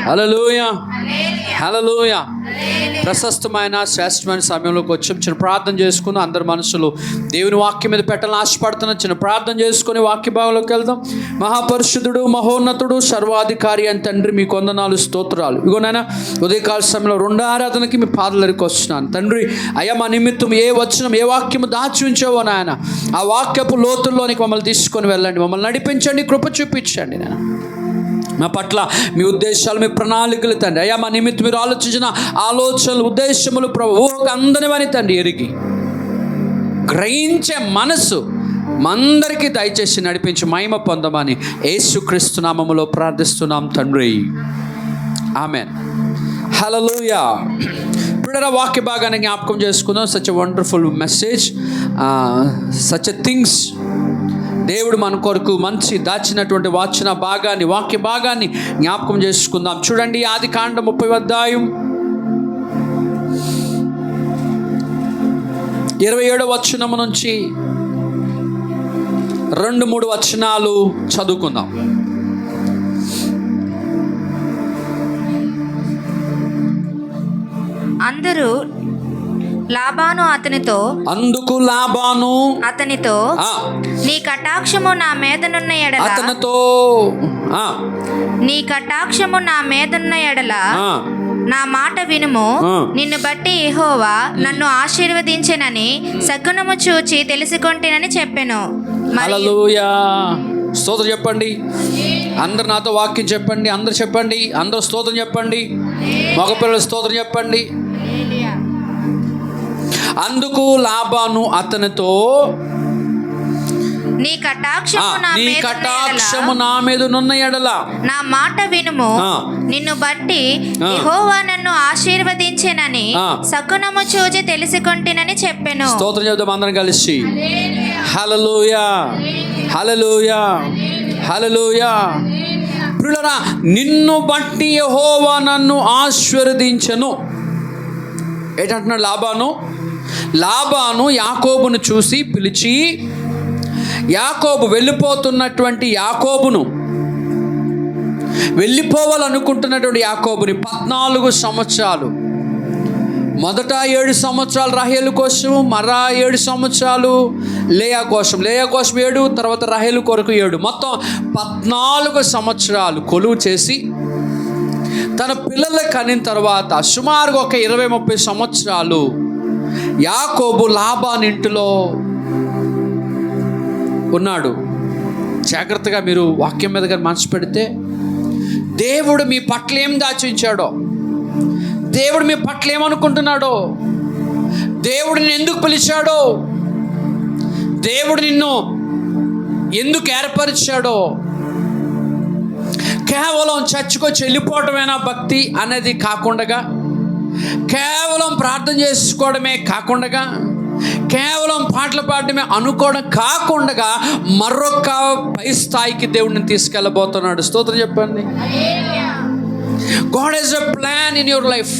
హల్లెలూయా, హల్లెలూయా. ప్రశస్తమైన శ్రేష్టమైన సమయంలోకి వచ్చి చిన్న ప్రార్థన చేసుకుని అందరి మనసులు దేవుని వాక్యం మీద పెట్టాలని ఆశపడుతున్న చిన్న ప్రార్థన చేసుకుని వాక్య భాగంలోకి వెళ్దాం. మహాపరిశుద్ధుడు, మహోన్నతుడు, సర్వాధికారి అని తండ్రి మీ కొందనాలు స్తోత్రాలు. ఇగోనైనా ఉదయకాల సమయంలో 2 ఆరాధనకి మీ పాదలకి వస్తున్నాను తండ్రి. అయ్యా, మా నిమిత్తం ఏ వచనం ఏ వాక్యము దాచి ఉంచావో నాయన, ఆ వాక్యపు లోతుల్లోనికి మమ్మల్ని తీసుకొని వెళ్ళండి, మమ్మల్ని నడిపించండి, కృప చూపించండి నాయన. మా పట్ల మీ ఉద్దేశాలు, మీ ప్రణాళికలు తండ్రి. అయ్యా, మా నిమిత్తం మీరు ఆలోచించిన ఆలోచనలు, ఉద్దేశములు ప్రభు ఊహకు అందనివని తండ్రి ఎరిగి గ్రహించే మనసు మందరికీ దయచేసి నడిపించి మహిమ పొందమని యేసుక్రీస్తు నామములో ప్రార్థిస్తున్నాం తండ్రి, ఆమేన్. హల్లెలూయా. ఇప్పుడు వాక్య భాగాన్ని జ్ఞాపకం చేసుకుందాం. Such a wonderful message, such a things. దేవుడు మన కొరకు మంచి దాచినటువంటి వాక్య భాగాన్ని జ్ఞాపకం చేసుకుందాం. చూడండి, ఆదికాండం 30వ అధ్యాయం 27వ వచనం నుంచి 2-3 వచనాలు చదువుకుందాం. అందుకు లాబాను అతనితో, నీ కటాక్షము నా మీదనున్న ఎడల నా మాట వినుము. నిన్ను బట్టి యెహోవా నన్ను ఆశీర్వదించెనని శకునము చూచి తెలుసుకొంటినని చెప్పెను. హల్లెలూయా. స్తోత్రం చెప్పండి అందరు, నాతో వాక్యం చెప్పండి. అందరు చెప్పండి, అందరు స్తోత్రం చెప్పండి. మగపిల్లలు స్తోత్రం చెప్పండి. అందుకు లాబాను అతనితో, నీ కటాక్షము నా మీదనున్న ఎడల నా మాట వినుము. నిన్ను బట్టి యెహోవా నన్ను ఆశీర్వదించెనని శకునము చూచి తెలుసుకొంటినని చెప్పెను. స్తోత్రం చెప్దాం అందరం కలిసి. హల్లెలూయా, హల్లెలూయా, హల్లెలూయా. ప్రియులారా, నిన్ను బట్టి యెహోవా నన్ను ఆశీర్వదించెను. ఏంటంటున్నాడు లాబాను యాకోబును చూసి పిలిచి, యాకోబు వెళ్ళిపోతున్నటువంటి వెళ్ళిపోవాలనుకుంటున్నటువంటి యాకోబుని 14 సంవత్సరాలు, మొదట 7 సంవత్సరాలు రాహేలు కోసం, మరా 7 సంవత్సరాలు లేయా కోసం 7, తర్వాత రాహేలు కొరకు 7, మొత్తం 14 సంవత్సరాలు కొలువు చేసి తన పిల్లలు కనిన తర్వాత సుమారుగా ఒక 20-30 సంవత్సరాలు యాకోబు లాబాను ఇంటిలో ఉన్నాడు. జాగ్రత్తగా మీరు వాక్యం మీద మనసు పెడితే, దేవుడు మీ పట్ల ఏం దాచించాడో, దేవుడు మీ పట్ల ఏమనుకుంటున్నాడో, దేవుడు నిన్ను ఎందుకు పిలిచాడో, దేవుడు నిన్ను ఎందుకు ఏర్పరిచాడో, కేవలం చర్చికొచ్చి వెళ్ళిపోవటమేనా భక్తి అనేది కాకుండా, కేవలం ప్రార్థన చేసుకోవడమే కాకుండా, కేవలం పాటలు పాడడమే అనుకోవడం కాకుండా మరొక పై స్థాయికి దేవుడిని తీసుకెళ్ళబోతున్నాడు. స్తోత్రం చెప్పండి. God has a plan in your life.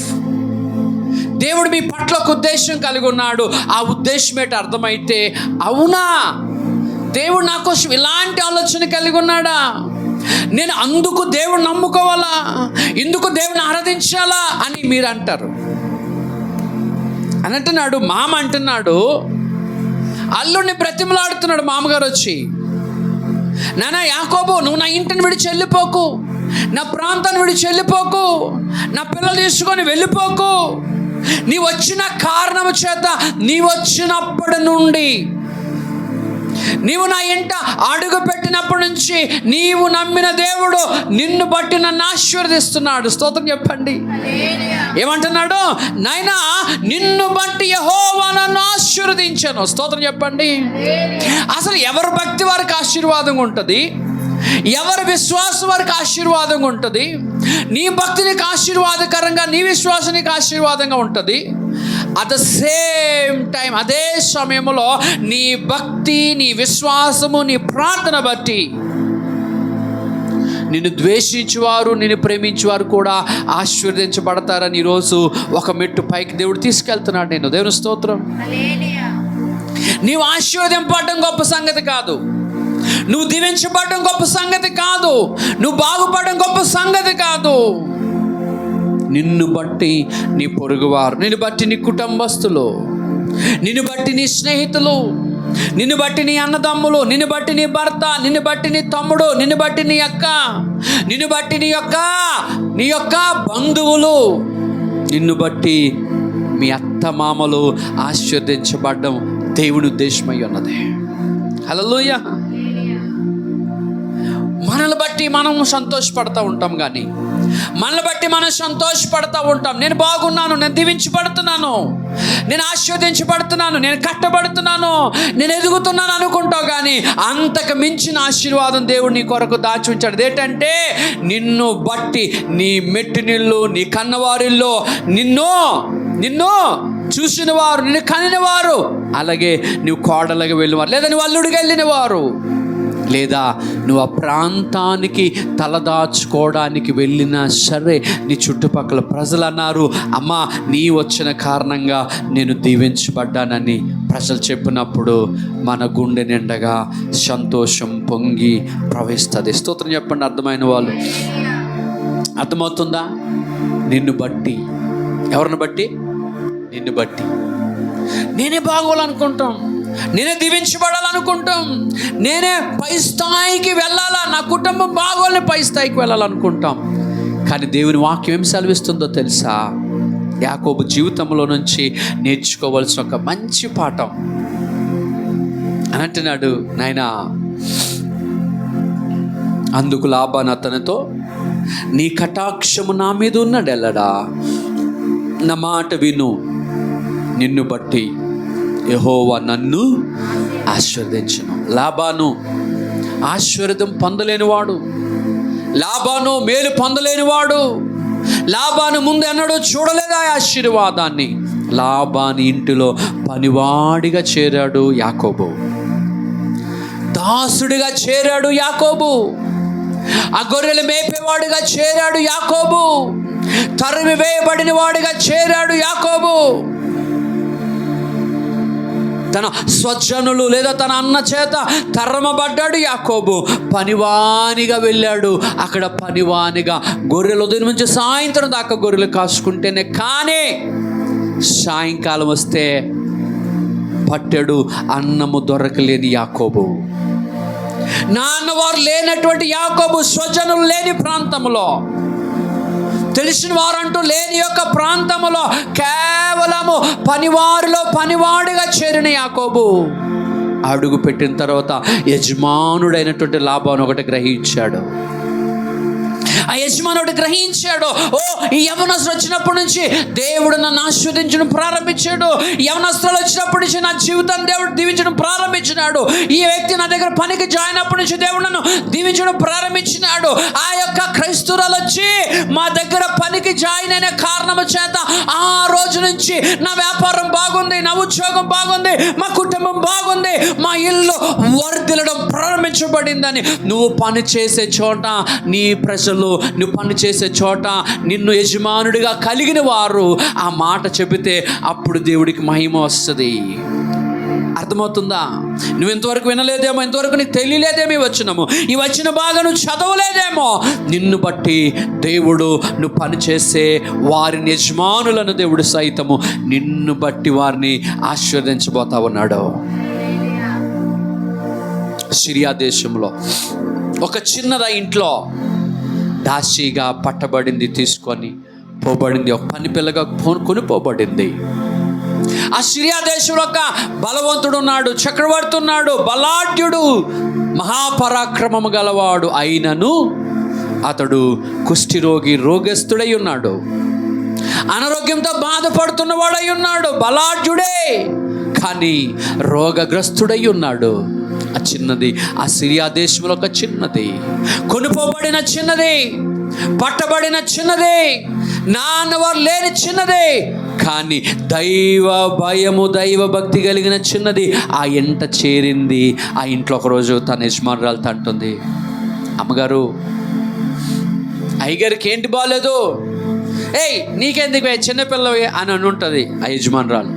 దేవుడు మీ పట్ల ఒక ఉద్దేశం కలిగి ఉన్నాడు. ఆ ఉద్దేశం ఏంటి అర్థమైతే, అవునా దేవుడు నా కోసం ఇలాంటి ఆలోచన కలిగి ఉన్నాడా, నేను అందుకు దేవుడు నమ్ముకోవాలా, ఇందుకు దేవుని ఆరాధించాలా అని మీరు అంటారు. అని అంటున్నాడు. మామ అంటున్నాడు, అల్లుడిని బ్రతిమలాడుతున్నాడు మామగారు వచ్చి, నాన్న యాకోబు, నువ్వు నా ఇంటిని విడిచి వెళ్ళిపోకు, నా ప్రాంతాన్ని విడిచి వెళ్ళిపోకు, నా పిల్లలు తీసుకొని వెళ్ళిపోకు. నీ వచ్చిన కారణం చేత, నీ వచ్చినప్పటి నుండి, నీవు నా ఇంట అడుగు పెట్టినప్పటి నుంచి నీవు నమ్మిన దేవుడు నిన్ను బట్టి నన్ను ఆశీర్వదిస్తున్నాడు. స్తోత్రం చెప్పండి. ఏమంటున్నాడు? నాయనా, నిన్ను బట్టి యెహోవా నన్ను ఆశీర్వదించాను. స్తోత్రం చెప్పండి. అసలు ఎవరి భక్తి వారికి ఆశీర్వాదంగా ఉంటుంది, ఎవరి విశ్వాసం వారికి ఆశీర్వాదంగా ఉంటుంది. నీ భక్తి నీకు ఆశీర్వాదకరంగా, నీ విశ్వాసం నీకు ఆశీర్వాదంగా ఉంటుంది. అట్ ద సేమ్ టైం, అదే సమయంలో నీ భక్తి, నీ విశ్వాసము, నీ ప్రార్థన బట్టి నిన్ను ద్వేషించేవారు, నిన్ను ప్రేమించేవారు కూడా ఆశీర్వదించబడతారని ఈరోజు ఒక మెట్టు పైకి దేవుడు తీసుకెళ్తున్నాడు. నేను దేవుని స్తోత్రం. నీవు ఆశీర్వదింపడం గొప్ప సంగతి కాదు, నువ్వు దీవించబడడం గొప్ప సంగతి కాదు, నువ్వు బాగుపడడం గొప్ప సంగతి కాదు. నిన్ను బట్టి నీ పొరుగువారు, నిన్ను బట్టి నీ కుటుంబస్తులు, నిన్ను బట్టి నీ స్నేహితులు, నిన్ను బట్టి నీ అన్నదమ్ములు, నిన్ను బట్టి నీ భర్త, నిన్ను బట్టి నీ తమ్ముడు, నిన్ను బట్టి నీ అక్క, నిన్ను బట్టి నీ యొక్క బంధువులు, నిన్ను బట్టి మీ అత్త మామలు ఆశీర్వదించబడడం దేవుని ఉద్దేశమై ఉన్నది. హల్లెలూయా. మనల్ని బట్టి మనం సంతోషపడతా ఉంటాం, కానీ మనల్ని బట్టి మనం సంతోషపడతా ఉంటాం. నేను బాగున్నాను, నేను దీవించబడుతున్నాను, నేను ఆశీర్వదించబడుతున్నాను, నేను కట్టబడుతున్నాను, నేను ఎదుగుతున్నాను అనుకుంటావు. కానీ అంతకు మించిన ఆశీర్వాదం దేవుడు నీ కొరకు దాచి ఉంచాడు. ఏంటంటే నిన్ను బట్టి నీ మెట్టినిల్లు, నీ కన్నవారిల్లో నిన్ను చూసిన వారు, నిన్ను కనిన వారు, అలాగే నువ్వు కోడలుగా వెళ్ళినవారు, లేదా నువ్వు అల్లుడిగా వెళ్ళిన వారు, లేదా నువ్వు ఆ ప్రాంతానికి తలదాచుకోవడానికి వెళ్ళినా సరే నీ చుట్టుపక్కల ప్రజలు అన్నారు, అమ్మా నీ వచ్చిన కారణంగా నేను దీవించబడ్డానని ప్రజలు చెప్పినప్పుడు మన గుండె నిండగా సంతోషం పొంగి ప్రవహిస్తుంది. స్తోత్రం చెప్పండి అర్థమైన వాళ్ళు. అర్థమవుతుందా? నిన్ను బట్టి, ఎవరిని బట్టి? నిన్ను బట్టి. నేనే బాగోవాలనుకుంటాం, నేనే దీవించబడాలనుకుంటాం, నేనే పై స్థాయికి వెళ్ళాలా, నా కుటుంబం బాగోలని పై స్థాయికి వెళ్ళాలనుకుంటాం. కానీ దేవుని వాక్యం ఏం సెలవిస్తుందో తెలుసా? యాకోబు జీవితంలో నుంచి నేర్చుకోవాల్సిన ఒక మంచి పాఠం అని అంటున్నాడు. నాయనా, అందుకు లాబాను అతనితో, నీ కటాక్షము నా మీద ఉన్నడెల్లడా, నా మాట విను, నిన్ను బట్టి యెహోవా నన్ను ఆశీర్వదించును. లాబాను ఆశీర్వాదం పొందలేనివాడు, లాబాను మేలు పొందలేనివాడు, లాబాను ముందు ఎన్నడూ చూడలేదు ఆ ఆశీర్వాదాన్ని. లాబాను ఇంటిలో పనివాడిగా చేరాడు యాకోబు, దాసుడిగా చేరాడు యాకోబు, ఆ గొర్రెలు మేపేవాడుగా చేరాడు యాకోబు, తరిమి వేయబడిన వాడిగా చేరాడు యాకోబు. తన స్వజనులు లేదా తన అన్న చేత తరమబడ్డాడు యాకోబు. పనివానిగా వెళ్ళాడు. అక్కడ పనివానిగా గొర్రెలు ఉదయం నుంచి సాయంత్రం దాకా గొర్రెలు కాసుకుంటేనే, కానీ సాయంకాలం వస్తే పట్టెడు అన్నము దొరకలేని యాకోబు, నాన్నవారు లేనటువంటి యాకోబు, స్వజనులు లేని ప్రాంతంలో, తెలిసిన వారంటూ లేని యొక్క ప్రాంతంలో కేవలము పనివారిలో పనివాడిగా చేరిన యాకోబు అడుగు పెట్టిన తర్వాత యజమానుడైనటువంటి లాబాను ఒకటి గ్రహించాడు. ఆ యజమానుడు గ్రహించాడు, ఓ ఈ యవనస్తులు వచ్చినప్పటి నుంచి దేవుడు నన్ను ఆశీర్వదించడం ప్రారంభించాడు, యవనస్తులు వచ్చినప్పటి నుంచి నా జీవితాన్ని దేవుడు దీవించడం ప్రారంభించినాడు, ఈ వ్యక్తి నా దగ్గర పనికి జాయిన్ అప్పటి నుంచి దేవుడు నన్ను దీవించడం ప్రారంభించినాడు. ఆ యొక్క క్రైస్తవురాలు వచ్చి మా దగ్గర పనికి జాయిన్ అయిన కారణము చేత ఆ రోజు నుంచి నా వ్యాపారం బాగుంది, నా ఉద్యోగం బాగుంది, మా కుటుంబం బాగుంది, మా ఇల్లు వర్ధిల్లడం ప్రారంభించబడిందని. నువ్వు పని చేసే చోట నీ ప్రజలు, నువ్వు పని చేసే చోట నిన్ను యజమానుడిగా కలిగిన వారు ఆ మాట చెబితే అప్పుడు దేవుడికి మహిమ వస్తుంది. అర్థమవుతుందా? నువ్వు ఇంతవరకు వినలేదేమో, ఇంతవరకు నీకు తెలియలేదేమో ఈ వచ్చిన బాగా నువ్వు చదవలేదేమో. నిన్ను బట్టి దేవుడు, నువ్వు పనిచేసే వారిని, యజమానులను దేవుడు సైతము నిన్ను బట్టి వారిని ఆశీర్వదించబోతా ఉన్నాడు. సిరియా దేశంలో ఒక చిన్నదా ఇంట్లో దాసీగా పట్టబడింది, తీసుకొని పోబడింది, ఒక పని పిల్లగా కొనిపోబడింది. ఆ సిరియా దేశంలో ఒక బలవంతుడు ఉన్నాడు, చక్రవర్తి ఉన్నాడు, బలాఢ్యుడు, మహాపరాక్రమము గలవాడు. అయినను అతడు కుష్ఠిరోగి, రోగస్తుడై ఉన్నాడు, అనారోగ్యంతో బాధపడుతున్నవాడై ఉన్నాడు, బలాఢ్యుడే కానీ రోగగ్రస్తుడై ఉన్నాడు. ఆ చిన్నది, ఆ సిరియా దేశంలో ఒక చిన్నది, కొనుపోబడిన చిన్నది, పట్టబడిన చిన్నది, నాన్నవారు లేని చిన్నది, కానీ దైవ భయము, దైవ భక్తి కలిగిన చిన్నది ఆ ఇంట చేరింది. ఆ ఇంట్లో ఒకరోజు తన యజమానురాలతో అంటుంది, అమ్మగారు, అయ్యగారికి ఏంటి బాగాలేదు, ఏయ్ నీకెందుకు చిన్నపిల్లవి అని ఉంటుంది ఆ యజమానురాలు.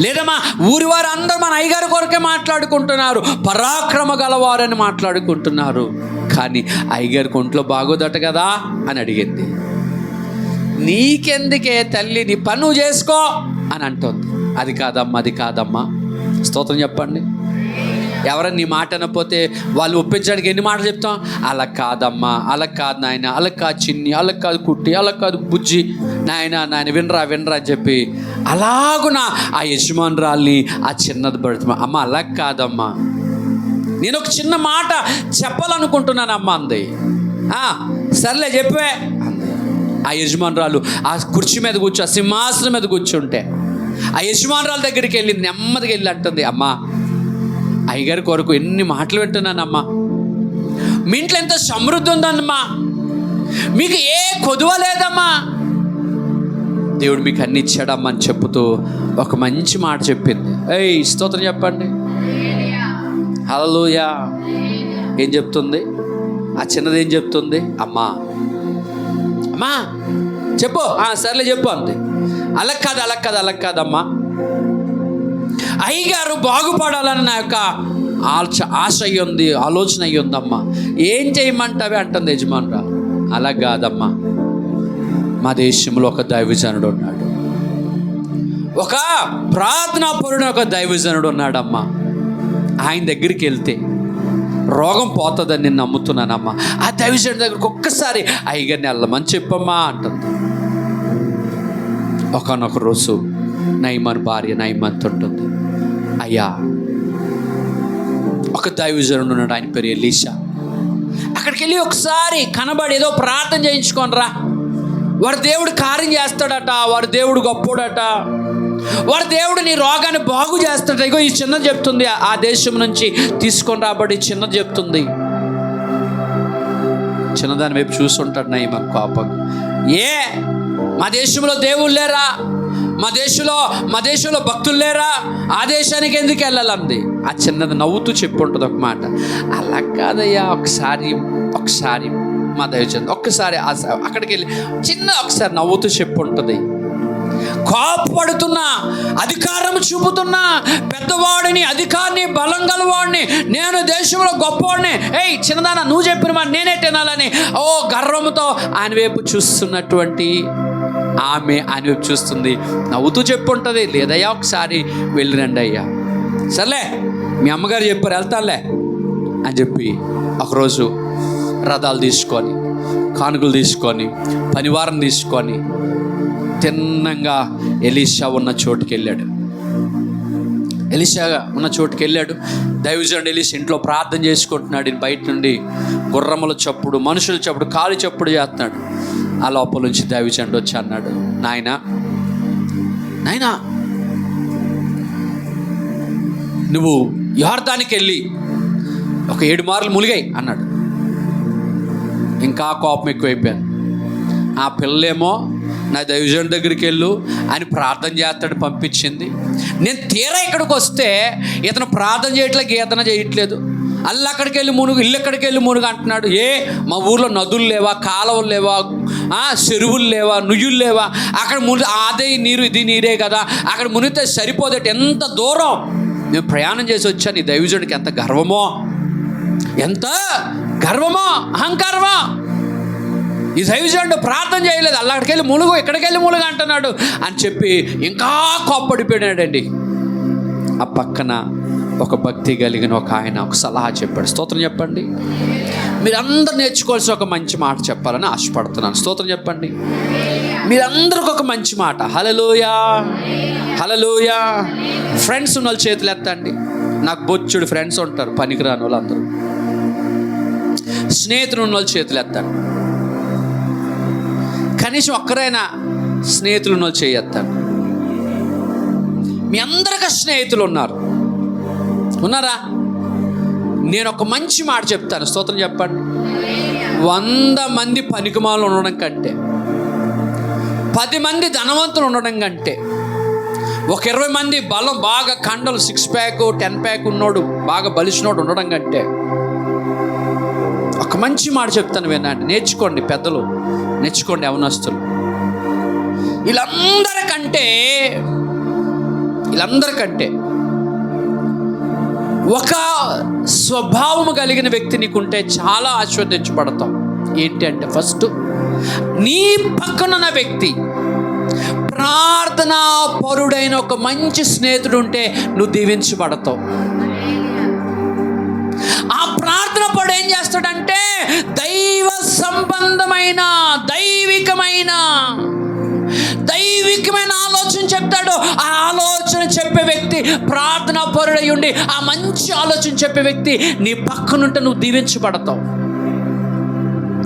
లేదమ్మా ఊరి వారు అందరూ మన అయ్యగారి కొరకే మాట్లాడుకుంటున్నారు, పరాక్రమ గలవారని మాట్లాడుకుంటున్నారు, కానీ అయ్యగారికి ఒంట్లో బాగోదట కదా అని అడిగింది. నీకెందుకే తల్లి, నీ పని నువ్వు చేసుకో అని అంటుంది. అది కాదమ్మా, అది కాదమ్మా. స్తోత్రం చెప్పండి. ఎవరన్నా నీ మాట అనకపోతే వాళ్ళు ఒప్పించడానికి ఎన్ని మాటలు చెప్తాం? అలా కాదమ్మా, అలా కాదు నాయన, అలా కాదు చిన్ని, అలా కాదు కుట్టి, అలా కాదు బుజ్జి, నాయన వినరా అని చెప్పి అలాగున ఆ యజమానురాల్ని ఆ చిన్నది పడుతున్నా. అమ్మ అలా కాదమ్మా, నేను ఒక చిన్న మాట చెప్పాలనుకుంటున్నాను అమ్మ అంది. సర్లే చెప్పే అంది. ఆ యజమానురాలు ఆ కుర్చీ మీద కూర్చో, ఆ సింహాసనం మీద కూర్చుంటే ఆ యజమానురాలు దగ్గరికి వెళ్ళింది, నెమ్మదిగా వెళ్ళి అంటుంది, అమ్మా అయ్యగారి కొరకు ఎన్ని మాటలు వింటున్నానమ్మా, మీ ఇంట్లో ఎంత సమృద్ధి ఉందమ్మా, మీకు ఏ కొదువ లేదమ్మా, దేవుడు మీకు అన్ని ఇచ్చాడమ్మా అని చెప్తూ ఒక మంచి మాట చెప్పింది. ఏయ్ స్తోత్రం చెప్పండి. హల్లెలూయా. ఏం చెప్తుంది ఆ చిన్నది? ఏం చెప్తుంది? అమ్మా చెప్పు. సర్లే చెప్పు అంది. అలా కాదమ్మా, అయ్యగారు బాగుపడాలని నా యొక్క ఆశ అయ్యి ఉంది, ఆలోచన అయ్యి ఉందమ్మా, ఏం చేయమంటావే అంటుంది యజమానురాలు. అలా కాదమ్మా, మా దేశంలో ఒక దైవజనుడు ఉన్నాడు, ఒక ప్రార్థనాపరుడు, ఒక దైవజనుడు ఉన్నాడమ్మా, ఆయన దగ్గరికి వెళ్తే రోగం పోతుందని నేను నమ్ముతున్నానమ్మా, ఆ దైవజనుడి దగ్గరికి ఒక్కసారి అయ్యగారిని వెళ్ళమని చెప్పమ్మా అంటుంది. ఒకనొక రోజు నయమాన్ భార్య నయమాన్ ఉంటుంది, అయ్యా ఒక దైవజనుడు ఉన్నాడు, ఆయన పేరు ఎలీషా, అక్కడికి వెళ్ళి ఒకసారి కనబడి ఏదో ప్రార్థన చేయించుకొని రా, వాడు దేవుడు కార్యం చేస్తాడట, వాడు దేవుడు గొప్పోడట, వాడు దేవుడు నీ రోగాన్ని బాగు చేస్తాడట. ఇగో ఈ చిన్నది చెప్తుంది, ఆ దేశం నుంచి తీసుకొని రాబడి చిన్నది చెప్తుంది. చిన్నదాని వైపు చూస్తుంటాడు నయమాన్ కోపం. మా దేశంలో దేవుళ్ళు లేరా? మా దేశంలో భక్తులు లేరా? ఆ దేశానికి ఎందుకు వెళ్ళాలంది. ఆ చిన్నది నవ్వుతూ చెప్పుంటుంది ఒక మాట, అలా కాదయ్యా, ఒకసారి మా దైవజనుడు ఒక్కసారి అక్కడికి వెళ్ళి ఒకసారి నవ్వుతూ చెప్పుంటుంది. కోపపడుతున్నా, అధికారం చూపుతున్నా, పెద్దవాడిని, అధికారిని, బలం గలవాడిని, నేను దేశంలో గొప్పవాడిని, చిన్నదానా నువ్వు చెప్పిన మాట నేనే తినాలని గర్వంతో ఆయన వైపు చూస్తున్నటువంటి ఆమె ఆయన వైపు చూస్తుంది, నవ్వుతూ చెప్పుంటుంది, లేదయ్యా ఒకసారి వెళ్ళిరండి అయ్యా, సర్లే మీ అమ్మగారు చెప్పారు వెళ్తానులే అని చెప్పి ఒకరోజు రథాలు తీసుకొని, కానుకలు తీసుకొని, పనివారం తీసుకొని తిన్నంగా ఎలీషా ఉన్న చోటుకి వెళ్ళాడు. దైవజనుడు ఎలీషా ఇంట్లో ప్రార్థన చేసుకుంటున్నాడు. బయట నుండి గుర్రముల చప్పుడు, మనుషుల చప్పుడు, కాలి చప్పుడు చేస్తున్నాడు. ఆ లోపల నుంచి దైవజనుడు వచ్చి అన్నాడు, నాయనా నువ్వు యోర్దానికి వెళ్ళి ఒక 7 మార్లు ములిగాయి అన్నాడు. ఇంకా కోపం ఎక్కువైపోయాను. ఆ పిల్లేమో నా దైవజనుడి దగ్గరికి వెళ్ళు అని ప్రార్థన చేస్తాడు పంపించింది. నేను తీరా ఇక్కడికి వస్తే ఇతను ప్రార్థన చేయట్లేదు, గీతన చేయట్లేదు, అక్కడికి వెళ్ళి మునుగు, ఇక్కడికి వెళ్ళి మునుగు అంటున్నాడు. మా ఊర్లో నదులు లేవా, కాలువలు లేవా, చెరువులు లేవా, నుయ్యులు లేవా? అక్కడ అదే నీరు, ఇది నీరే కదా, అక్కడ మునిగితే సరిపోదేట. ఎంత దూరం నేను ప్రయాణం చేసి వచ్చాను. ఈ దైవజనుడికి ఎంత గర్వమో, అహంకారమో. ఈ దైవజనుడు ప్రార్థన చేయలేదు, అక్కడికి వెళ్ళి ములుగు, ఇక్కడికి వెళ్ళి ములుగు అంటున్నాడు అని చెప్పి ఇంకా కోప్పడిపోయాడండి. ఆ పక్కన ఒక భక్తి కలిగిన ఒక ఆయన ఒక సలహా చెప్పాడు. స్తోత్రం చెప్పండి. మీరందరూ నేర్చుకోవాల్సిన ఒక మంచి మాట చెప్పాలని ఆశపడుతున్నాను. స్తోత్రం చెప్పండి. మీరందరికి ఒక మంచి మాట. హల్లెలూయా, హల్లెలూయా. ఫ్రెండ్స్ ఉన్న వాళ్ళు చేతులు ఎత్తండి. నాకు బొచ్చుడు ఫ్రెండ్స్ ఉంటారు, పనికిరాని వాళ్ళు అందరూ. స్నేహితులు ఉన్న వాళ్ళు చేతులు ఎత్తండి. కనీసం ఒక్కరైనా స్నేహితులు ఉన్న వాళ్ళు చేయెత్తండి. మీ అందరికీ స్నేహితులు ఉన్నారా? నేను ఒక మంచి మాట చెప్తాను. స్తోత్రం చెప్పండి. 100 మంది పనికిమాలు ఉండడం కంటే, 10 మంది ధనవంతులు ఉండడం కంటే, ఒక 20 మంది బలం బాగా కండలు 6 ప్యాక్ 10 ప్యాక్ ఉన్నోడు, బాగా బలిసినోడు ఉండడం కంటే, ఒక మంచి మాట చెప్తాను వినండి. నేర్చుకోండి, పెద్దలు నేర్చుకోండి, యవనస్తులు. వీళ్ళందరికంటే ఒక స్వభావం కలిగిన వ్యక్తి నీకుంటే చాలా ఆశీర్వదించబడతావు. ఏంటి అంటే, ఫస్ట్ నీ పక్కనున్న వ్యక్తి ప్రార్థనా పరుడైన ఒక మంచి స్నేహితుడు ఉంటే నువ్వు దీవించబడతావు. ఆ ప్రార్థన పరుడు ఏం చేస్తాడంటే దైవ సంబంధమైన దైవికమైన ఆలోచన చెప్తాడు. ఆ ఆలోచన చెప్పే వ్యక్తి ప్రార్థనా పరుడై ఉండి ఆ మంచి ఆలోచన చెప్పే వ్యక్తి నీ పక్కనుంటే నువ్వు దీవించబడతావు.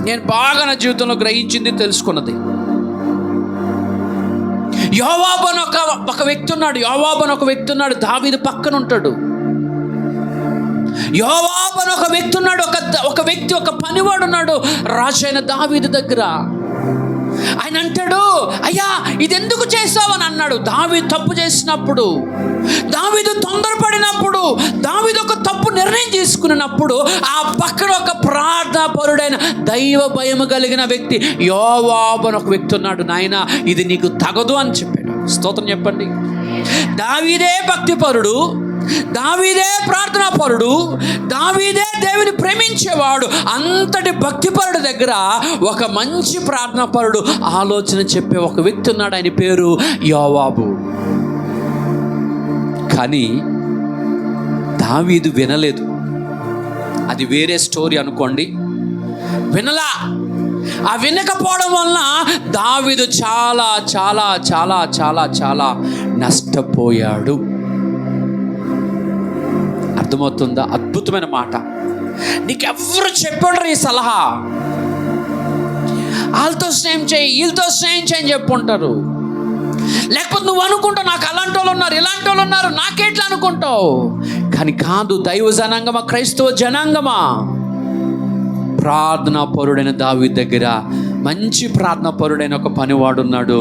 నేను బాగా నా జీవితంలో గ్రహించింది, తెలుసుకున్నది. యోవాబు అని ఒక వ్యక్తి ఉన్నాడు. దావీదు పక్కన ఉంటాడు. యోవాబు అని ఒక వ్యక్తి ఉన్నాడు. ఒక పనివాడు ఉన్నాడు రాజైన దావీదు దగ్గర. ఆయన అంటాడు, అయ్యా ఇది ఎందుకు చేసావు అని అన్నాడు. దావీదు తప్పు చేసినప్పుడు, దావీదు తొందరపడినప్పుడు, దావీదు ఒక తప్పు నిర్ణయం తీసుకున్నప్పుడు ఆ పక్కన ఒక ప్రార్థనా పరుడైన దైవ భయం కలిగిన వ్యక్తి యోవాబు అని ఒక వ్యక్తి ఉన్నాడు. నాయన ఇది నీకు తగదు అని చెప్పాడు. స్తోత్రం చెప్పండి. దావీదే భక్తిపరుడు, దావీదే ప్రార్థనా పరుడు, దావీదే దేవుని ప్రేమించేవాడు. అంతటి భక్తిపరుడు దగ్గర ఒక మంచి ప్రార్థనా పరుడు ఆలోచన చెప్పే ఒక వ్యక్తి ఉన్నాడు. ఆయన పేరు యోవాబు. కానీ దావీదు వినలేదు. అది వేరే స్టోరీ అనుకోండి. వినలా. ఆ వినకపోవడం వలన దావీదు చాలా చాలా చాలా చాలా చాలా నష్టపోయాడు. అర్థమవుతుందా? అద్భుతమైన మాట. నీకెవ్వరు చెప్పండ్రు ఈ సలహా, వాళ్ళతో స్నేహం చేయి, వీళ్ళతో స్నేహం చేయని చెప్పుంటారు. లేకపోతే నువ్వు అనుకుంటావు నాకు అలాంటి వాళ్ళు ఉన్నారు, ఇలాంటి వాళ్ళు ఉన్నారు, నాకెట్లా అనుకుంటావు. కానీ కాదు. దైవ జనాంగమా, క్రైస్తవ జనాంగమా, ప్రార్థనా పరుడైన దావీదు దగ్గర మంచి ప్రార్థనా పరుడైన ఒక పనివాడు ఉన్నాడు.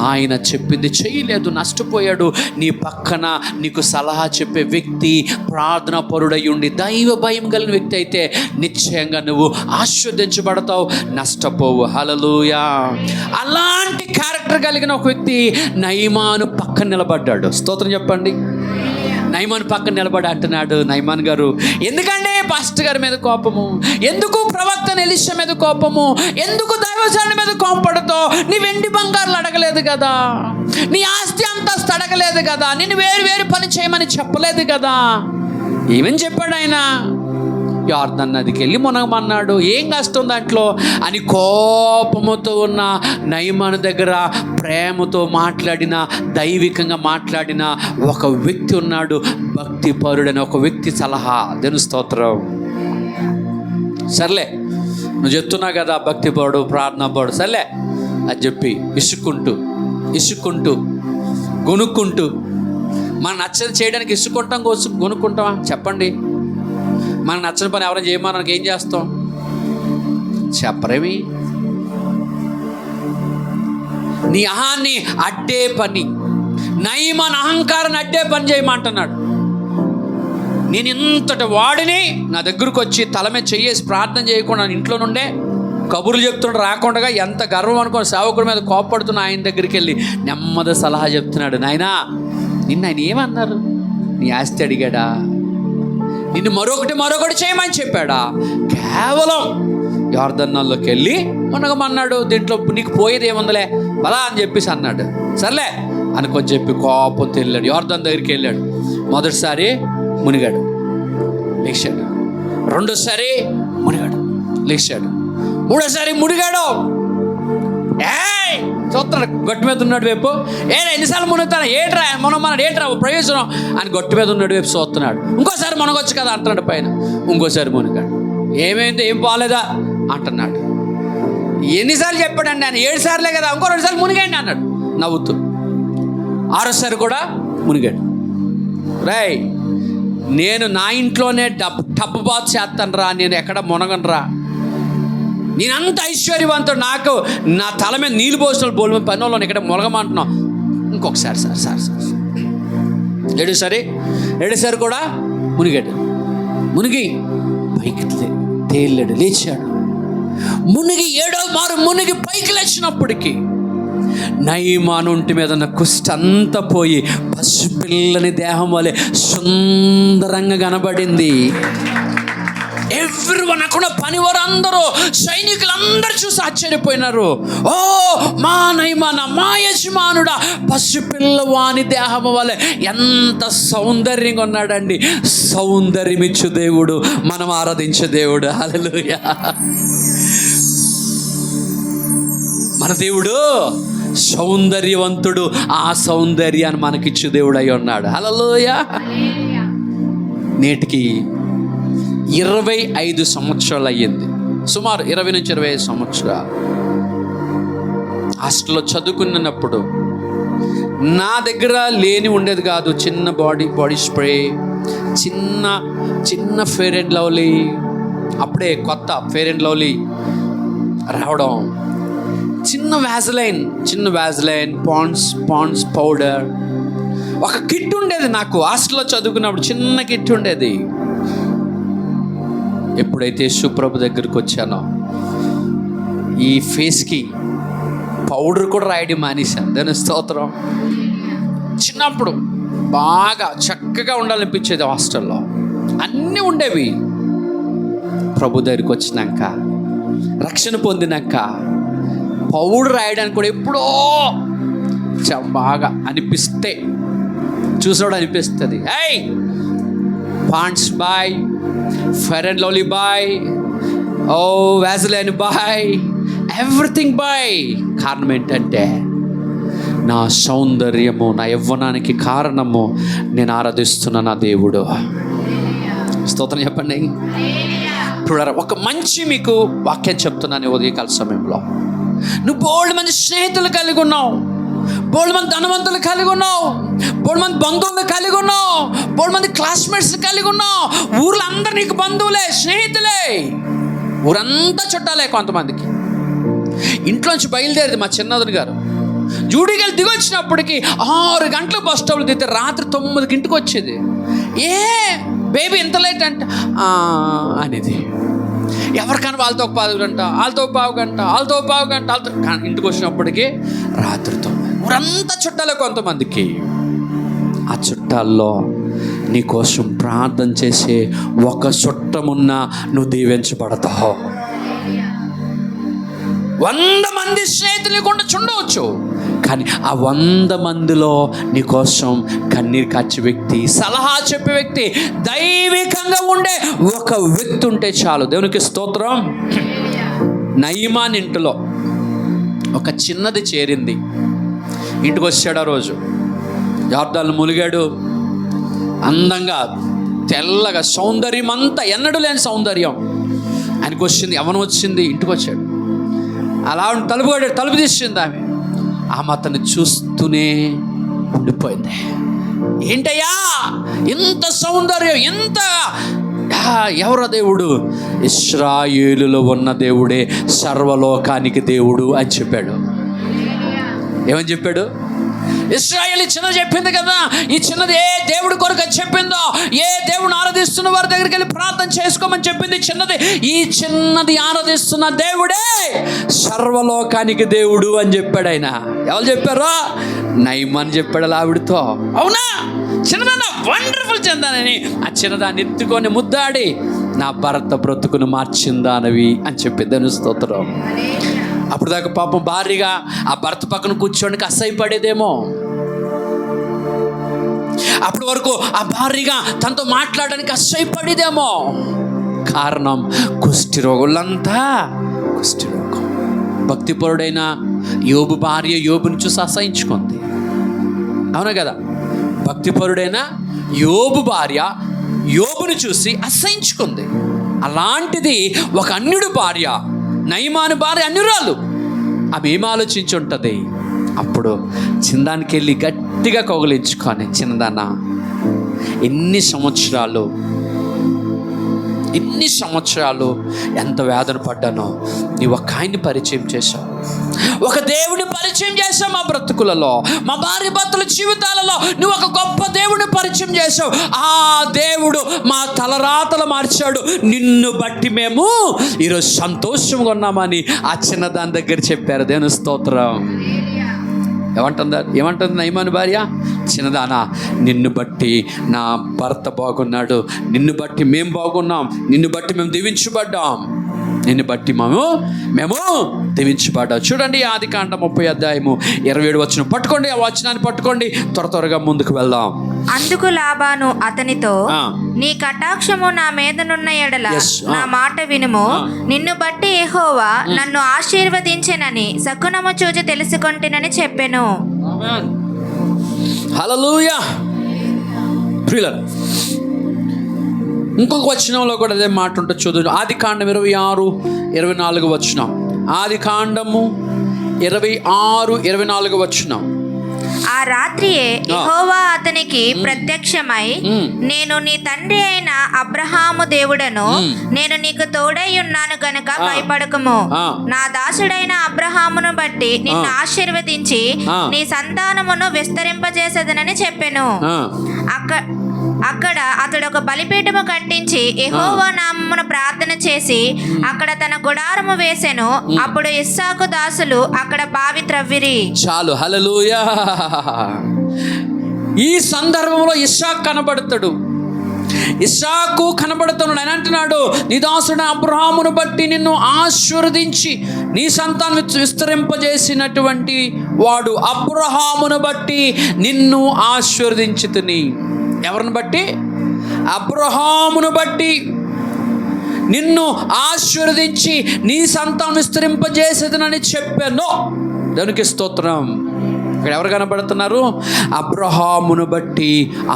ఆయన చెప్పింది చేయలేదు, నష్టపోయాడు. నీ పక్కన నీకు సలహా చెప్పే వ్యక్తి ప్రార్థనా పరుడై ఉండి దైవ భయం కలిగిన వ్యక్తి అయితే నిశ్చయంగా నువ్వు ఆశీర్వదించబడతావు, నష్టపోవు. హల్లెలూయా. అలాంటి క్యారెక్టర్ కలిగిన ఒక వ్యక్తి నయమాను పక్కన నిలబడ్డాడు. స్తోత్రం చెప్పండి. నయమాను పక్కన నిలబడి అంటున్నాడు, నయమాన్ గారు ఎందుకంటే పాస్టర్ గారి మీద కోపము, ఎందుకు ప్రవక్త ఎలీషా మీద కోపము, ఎందుకు దైవజనుడి మీద కోపపడతావు? నీ వెండి బంగారులు అడగలేదు కదా, నీ ఆస్తి అంతస్తు అడగలేదు కదా, నిన్ను వేరు పని చేయమని చెప్పలేదు కదా. ఏమని చెప్పాడు ఆయన? యోర్దాను నదికి వెళ్ళి మునగమన్నాడు. ఏం కష్టం దాంట్లో అని కోపముతో ఉన్న నయమాను దగ్గర ప్రేమతో మాట్లాడిన, దైవికంగా మాట్లాడిన ఒక వ్యక్తి ఉన్నాడు. భక్తి పరుడైన ఒక వ్యక్తి సలహా. దేవుని స్తోత్రం. సర్లే నువ్వు చెప్తున్నావు కదా భక్తి పరుడు, ప్రార్థన పరుడు, సర్లే అది చెప్పి ఇసుక్కుంటూ గొనుక్కుంటూ మనం నచ్చని చేయడానికి ఇసుక్కుంటాం, గొనుక్కుంటామా? చెప్పండి. మనకు నచ్చని పని ఎవరైనా చేయమన్నానికి ఏం చేస్తాం? చెప్పరేమి. నీ అహాన్ని అడ్డే పని, నయమాను అహంకారాన్ని అడ్డే పని చేయమంటున్నాడు. నేను ఇంతటి వాడిని నా దగ్గరకు వచ్చి తల మీద చెయ్యేసి ప్రార్థన చేయకుండా ఇంట్లో నుండే కబుర్లు చెప్తుండే రాకుండా ఎంత గర్వం అనుకుని సేవకుడి మీద కోపడుతున్న ఆయన దగ్గరికి వెళ్ళి నెమ్మది సలహా చెప్తున్నాడు. నాయనా నిన్న ఆయన ఏమన్నారు? నీ ఆస్తి అడిగాడా? నిన్ను మరొకటి చేయమని చెప్పాడా? కేవలం యోర్దానులోకి వెళ్ళి మునగమన్నాడు. దీంట్లో నీకు పోయేది ఏముందలే బలా అని చెప్పేసి అన్నాడు. సర్లే అనుకొని చెప్పి కోపంతో వెళ్ళాడు. యోర్దాను దగ్గరికి వెళ్ళాడు. మొదటిసారి మునిగాడు, లేచాడు. రెండోసారి మునిగాడు, లేచాడు. మూడోసారి మునిగాడు. చూస్తున్నాడు గొట్టు మీద ఉన్నాడు వైపు. ఎన్నిసార్లు మునుగుతాను, ఏట్రా మునమన్నాడు, ఏట్రా ప్రయోజనం అని గొట్టు మీద ఉన్నాడు వైపు చూస్తున్నాడు. ఇంకోసారి మునగొచ్చు కదా అంటున్నాడు పైన. ఇంకోసారి మునిగాడు. ఏమైంది, ఏం బాగాలేదా అంటున్నాడు. ఎన్నిసార్లు చెప్పాడండి ఆయన? 7 సార్లే కదా, ఇంకో 2 సార్లు మునిగాండి అన్నాడు నవ్వుతూ. 6ఓసారి కూడా మునిగాడు. రేయ్ నేను నా ఇంట్లోనే టబ్బు బాత్ చేస్తాను రా, నేను ఎక్కడ మునగను రా, నేనంత ఐశ్వర్యవంతుడు, నాకు నా తల మీద నీళ్ళు పోసిన బోల్ మీద పని వాళ్ళని ఇక్కడ మొలగమంటున్నాం. ఇంకొకసారి సార్ 7సారి కూడా మునిగాడు. మునిగి పైకి తేలాడు, లేచాడు. మునిగి 7వ మారు మునిగి పైకి లేచినప్పటికీ నయమానుంటి మీద ఉన్న కుష్టి అంతా పోయి పసిపిల్లని దేహం వలె సుందరంగా కనబడింది. ఎవ్రీవన్ అక్కడ పనివారు అందరూ, సైనికులందరూ చూసి ఆశ్చర్యపోయినారు. ఓ మా నయమాన, మా యజమానుడా, పసిపిల్లవాని దేహము వలె ఎంత సౌందర్యంగా ఉన్నాడండి. సౌందర్యం ఇచ్చు దేవుడు, మనం ఆరాధించే దేవుడు. హల్లెలూయా. మన దేవుడు సౌందర్యవంతుడు. ఆ సౌందర్యాన్ని మనకిచ్చు దేవుడు అయి ఉన్నాడు. హల్లెలూయా. నేటికి 25 సంవత్సరాలు అయ్యింది, సుమారు 20 నుంచి 25 సంవత్సరాలు. హాస్టల్లో చదువుకున్నప్పుడు నా దగ్గర లేని ఉండేది కాదు. చిన్న బాడీ స్ప్రే, చిన్న ఫెయిర్ అండ్ లవ్లీ, అప్పుడే కొత్త ఫెయిర్ అండ్ లవ్లీ రావడం, చిన్న వ్యాజ్లైన్, పాండ్స్ పౌడర్, ఒక కిట్ ఉండేది నాకు హాస్టల్లో చదువుకున్నప్పుడు. చిన్న కిట్ ఉండేది. ఎప్పుడైతే యేసుప్రభు దగ్గరికి వచ్చానో ఈ ఫేస్కి పౌడర్ కూడా రాయడం మానేశాను. దాని స్తోత్రం. చిన్నప్పుడు బాగా చక్కగా ఉండాలనిపించేది హాస్టల్లో, అన్నీ ఉండేవి. ప్రభు దగ్గరికి వచ్చినాక, రక్షణ పొందినాక పౌడర్ రాయడానికి కూడా ఎప్పుడో బాగా అనిపిస్తే, చూసాడు అనిపిస్తుంది. ఏయ్ Pond's boy, Fair and Lovely boy, ఓ వ్యాజ్లైన్ బాయ్, ఎవ్రీథింగ్ బాయ్. కారణం ఏంటంటే నా సౌందర్యము, నా యవ్వనానికి కారణము నేను ఆరాధిస్తున్న నా దేవుడు. స్తోత్రం చెప్పండి. ఇప్పుడు ఒక మంచి మీకు వాక్యం చెప్తున్నాను. ఉదయకాల సమయంలో నువ్వు బోల్డ్ మంది స్నేహితులు కలిగి ఉన్నావు, బోల్డ్ మంది ధనవంతులు కలిగి ఉన్నావు, బోల్డ్ మంది బంధువులు కలిగి ఉన్నావు, బోల్డ్ మంది క్లాస్మేట్స్ కలిగి ఉన్నావు. ఊర్లో అందరు నీకు బంధువులే, స్నేహితులే, ఊరంతా చుట్టాలే. కొంతమందికి ఇంట్లోంచి బయలుదేరేది మా చిన్నదుని గారు జూడిగలు దిగొచ్చినప్పటికి 6 గంటలకు బస్ స్టాప్లో దిగితే రాత్రి 9కి ఇంటికి వచ్చేది. ఏ బేబీ ఇంత లేట్ అంటే అనేది. ఎవరికైనా వాళ్ళతో ఒక 10 గంట, వాళ్ళతో పావు గంట, ఇంటికి వచ్చినప్పటికీ రాత్రి 9. ఊరంతా చుట్టాలే. కొంతమందికి ఆ చుట్టాల్లో నీ కోసం ప్రార్థన చేసే ఒక చుట్టమున్నా నువ్వు దీవించబడతావు. 100 మంది స్నేహితులు నీకుండా చుండవచ్చు, కానీ ఆ 100 మందిలో నీ కోసం కన్నీరు కాచే వ్యక్తి, సలహా చెప్పే వ్యక్తి, దైవికంగా ఉండే ఒక వ్యక్తి ఉంటే చాలు. దేవునికి స్తోత్రం. నయమాన్ ఇంటిలో ఒక చిన్నది చేరింది. ఇంటికి వచ్చాడు. ఆ రోజు యార్దాలు ములిగాడు, అందంగా తెల్లగా, సౌందర్యం అంతా ఎన్నడూ లేని సౌందర్యం ఆయనకు వచ్చింది. ఎవరు వచ్చింది, ఇంటికి వచ్చాడు. అలా తలుపు తీసింది ఆమె అతన్ని చూస్తూనే ఉండిపోయింది. ఏంటయ్యా ఎంత సౌందర్యం, ఎంత ఎవరో దేవుడు? ఇశ్రాయేలులో ఉన్న దేవుడే సర్వలోకానికి దేవుడు అని చెప్పాడు. ఏమని చెప్పాడు? ఇశ్రాయేలు చిన్న చెప్పింది కదా, ఈ చిన్నది ఏ దేవుడి కొరకు చెప్పిందో, ఏ దేవుడిని ఆరాధిస్తున్న వారి దగ్గరికి వెళ్ళి ప్రార్థన చేసుకోమని చెప్పింది చిన్నది. ఈ చిన్నది ఆరాధిస్తున్న దేవుడే సర్వలోకానికి దేవుడు అని చెప్పాడు ఆయన. ఎవరు చెప్పారో? నయమాన్ చెప్పాడు ఆవిడతో. అవునా, చిన్నదాన్న వండర్ఫుల్ చెందానని ఆ చిన్నదాన్ని ఎత్తుకొని ముద్దాడి, నా భర్త బ్రతుకును మార్చిందానవి అని చెప్పిందని స్తోత్రం. అప్పుడు దాకా పాపం భార్యగా ఆ భర్త పక్కన కూర్చోడానికి అసహ్యపడేదేమో. అప్పటి వరకు ఆ భార్యగా తనతో మాట్లాడడానికి అసహ్యపడేదేమో. కారణం కుష్ఠరోగులంతా కుష్ఠరోగం. భక్తిపరుడైన యోబు భార్య యోబుని చూసి అసహించుకుంది. అవునా కదా? భక్తిపరుడైన యోబు భార్య యోబుని చూసి అసహించుకుంది. అలాంటిది ఒక అన్యుడు భార్య, నయమాను భార్య అన్యురాలు, ఆమె ఏం ఆలోచించి ఉంటుంది? అప్పుడు చిన్నదానికి వెళ్ళి గట్టిగా కౌగిలించుకొని, చిన్నదాన్న ఎన్ని సంవత్సరాలు ఎంత వేదన పడ్డానో, నీవు ఒక ఆయన్ని పరిచయం చేశావు, ఒక దేవుడిని పరిచయం చేశావు మా బ్రతుకులలో, మా భార్య భర్తల జీవితాలలో నువ్వు ఒక గొప్ప దేవుడిని పరిచయం చేశావు. ఆ దేవుడు మా తలరాతలు మార్చాడు. నిన్ను బట్టి మేము ఈరోజు సంతోషంగా ఉన్నామని ఆ చిన్నదాని దగ్గర చెప్పారు. దేవుని స్తోత్రం. ఏమంటుంది నయమాను భార్య? చిన్నదానా, నిన్ను బట్టి నా భర్త బాగున్నాడు, నిన్ను బట్టి మేము బాగున్నాం, నిన్ను బట్టి మేము దీవించబడ్డాం, నిన్ను బట్టి మేము దీవించబడ్డాం. చూడండి ఆదికాండం 30:27 పట్టుకోండి, ఆ వచనాన్ని పట్టుకోండి, త్వరగా ముందుకు వెళ్దాం. అందుకు లాబాను అతనితో, నీ కటాక్షము నా మీదనున్న ఎడల నా మాట వినుము, నిన్ను బట్టి యెహోవా నన్ను ఆశీర్వదించెనని శకునము చూచి తెలుసుకొంటినని చెప్పెను. హల్లెలూయా. ప్రియులారా, ఇంకొక వచనంలో కూడా అదే మాట ఉంటుంది, చూద్దాం. ఆదికాండం 26:24. ఆదికాండము 26:24. ఆ రాత్రియే యెహోవా అతనికి ప్రత్యక్షమై, నేను నీ తండ్రి అయిన అబ్రహాము దేవుడను, నేను నీకు తోడై ఉన్నాను గనుక భయపడకము, నా దాసుడైన అబ్రహామును బట్టి నిన్ను ఆశీర్వదించి నీ సంతానమును విస్తరింపజేసేదనని చెప్పెను. అక్కడ అతడు ఒక బలిపీఠము కట్టించి యెహోవా నామమున ప్రార్థన చేసి అక్కడ తన గుడారము వేసెను. అప్పుడు ఇస్సాకు దాసులు అక్కడ బావి త్రవ్విరి. చాలు. హల్లెలూయా. ఈ సందర్భంలో ఇస్సాకు కనబడతాడు. ఇస్సాకు కనబడుతున్నాడు. ఆయన అంటున్నాడు, నీ దాసుడు అబ్రహామును బట్టి నిన్ను ఆశీర్వదించి నీ సంతానం విస్తరింపజేసినటువంటి వాడు అబ్రహామును బట్టి నిన్ను ఆశీర్వదించితిని. ఎవరిని బట్టి? అబ్రహామును బట్టి నిన్ను ఆశీర్వదించి నీ సంతానం విస్తరింపజేసేదనని చెప్పాను. దానికి స్తోత్రం. ఇక్కడ ఎవరు కనబడుతున్నారు? అబ్రహామును బట్టి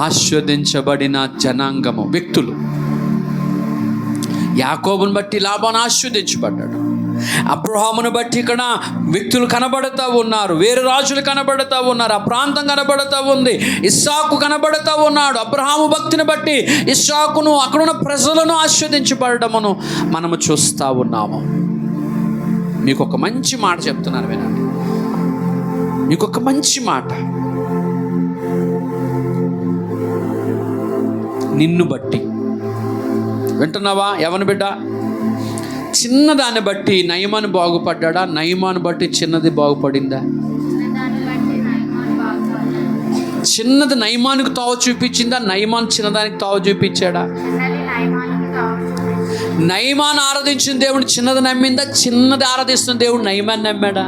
ఆశీర్వదించబడిన జనాంగము, వ్యక్తులు. యాకోబును బట్టి లాబాను ఆశీర్వదించబడ్డాడు. అబ్రహామును బట్టి ఇక్కడ వ్యక్తులు కనబడుతూ ఉన్నారు, వేరే రాజులు కనబడుతూ ఉన్నారు, ఆ ప్రాంతం కనబడుతూ ఉంది. ఇస్సాకు కనబడుతూ ఉన్నాడు. అబ్రహాము భక్తిని బట్టి ఇస్సాకును, అక్కడున్న ప్రజలను ఆశీర్వదించబడమును మనము చూస్తూ ఉన్నాము. మీకు ఒక మంచి మాట చెప్తున్నాను, వినండి. మీకు ఒక మంచి మాట. నిన్ను బట్టి, వింటున్నావా యవన బిడ్డ? చిన్నదాన్ని బట్టి నయమాను బాగుపడ్డా? నయమాను బట్టి చిన్నది బాగుపడిందా? చిన్నది నయమానికి తావు చూపించిందా? నయమాన్ చిన్నదానికి తావు చూపించాడా? నయమాన్ ఆరాధించిన దేవుడు చిన్నది నమ్మిందా? చిన్నది ఆరాధిస్తున్న దేవుడు నయమాన్ నమ్మాడా?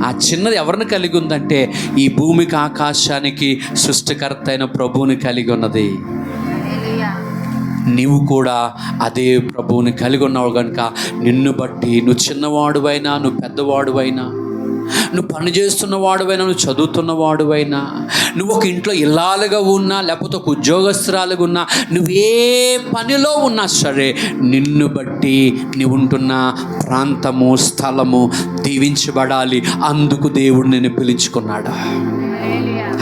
ఆ చిన్నది ఎవరిని కలిగి ఉందంటే ఈ భూమికి ఆకాశానికి సృష్టికర్త అయిన ప్రభువుని కలిగి ఉన్నది. నీవు కూడా అదే ప్రభువుని కలిగి ఉన్నావు కనుక నిన్ను బట్టి, నువ్వు చిన్నవాడువైనా, నువ్వు పెద్దవాడువైనా, నువ్వు పని చేస్తున్నవాడువైనా, నువ్వు చదువుతున్నవాడువైనా, నువ్వు ఒక ఇంట్లో ఇల్లాలుగా ఉన్నా, లేకపోతే ఒక ఉద్యోగస్తురాలుగా ఉన్నా, నువ్వే పనిలో ఉన్నా సరే, నిన్ను బట్టి నీవు ఉంటున్న ప్రాంతము, స్థలము దీవించబడాలి. అందుకు దేవుడు నిన్ను పిలుచుకున్నాడు.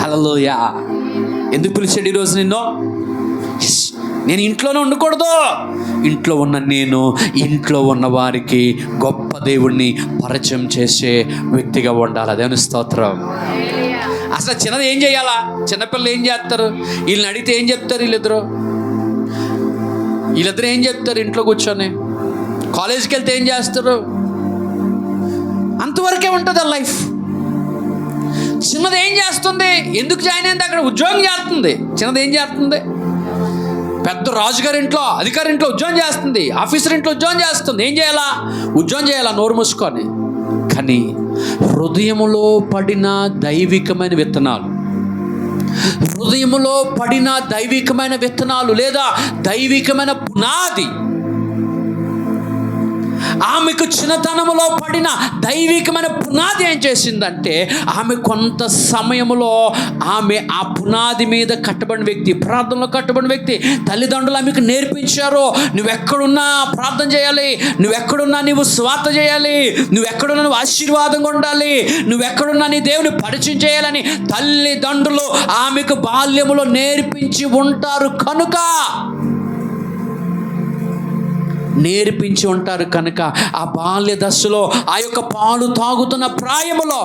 హల్లెలూయా. ఎందుకు పిలిచాడు ఈరోజు నిన్ను? నేను ఇంట్లోనే ఉండకూడదు, ఇంట్లో ఉన్న నేను ఇంట్లో ఉన్న వారికి గొప్ప దేవుణ్ణి పరిచయం చేసే వ్యక్తిగా ఉండాలి. అదే స్తోత్రం. అసలు చిన్నది ఏం చేయాలా? చిన్నపిల్లలు ఏం చేస్తారు? వీళ్ళని అడిగితే ఏం చెప్తారు? వీళ్ళిద్దరు ఏం చెప్తారు? ఇంట్లో కూర్చొని. కాలేజీకి వెళ్తే ఏం చేస్తారు? అంతవరకే ఉంటుంది ఆ లైఫ్. చిన్నది ఏం చేస్తుంది? ఎందుకు జాయిన్ అయింది? అక్కడ ఉద్యోగం చేస్తుంది. చిన్నది ఏం చేస్తుంది? పెద్ద రాజుగారి ఇంట్లో, అధికారి ఇంట్లో ఉద్యోగం చేస్తుంది, ఆఫీసర్ ఇంట్లో ఉద్యోగం చేస్తుంది. ఏం చేయాలా? ఉద్యోగం చేయాలా నోరు మూసుకొని. కానీ హృదయములో పడిన దైవికమైన విత్తనాలు, హృదయములో పడిన దైవికమైన విత్తనాలు లేదా దైవికమైన పునాది, ఆమెకు చిన్నతనములో పడిన దైవికమైన పునాది ఏం చేసిందంటే, ఆమె కొంత సమయంలో ఆమె ఆ పునాది మీద కట్టబడిన వ్యక్తి, ప్రార్థనలో కట్టబడిన వ్యక్తి. తల్లిదండ్రులు ఆమెకు నేర్పించారు, నువ్వెక్కడున్నా ప్రార్థన చేయాలి, నువ్వెక్కడున్నా నీవు స్వార్థ చేయాలి, నువ్వెక్కడున్నా నువ్వు ఆశీర్వాదంగా ఉండాలి, నువ్వెక్కడున్నా నీ దేవుని పరిచయం చేయాలని తల్లిదండ్రులు ఆమెకు బాల్యములో నేర్పించి ఉంటారు కనుక ఆ బాల్య దశలో, ఆ యొక్క పాలు తాగుతున్న ప్రాయములో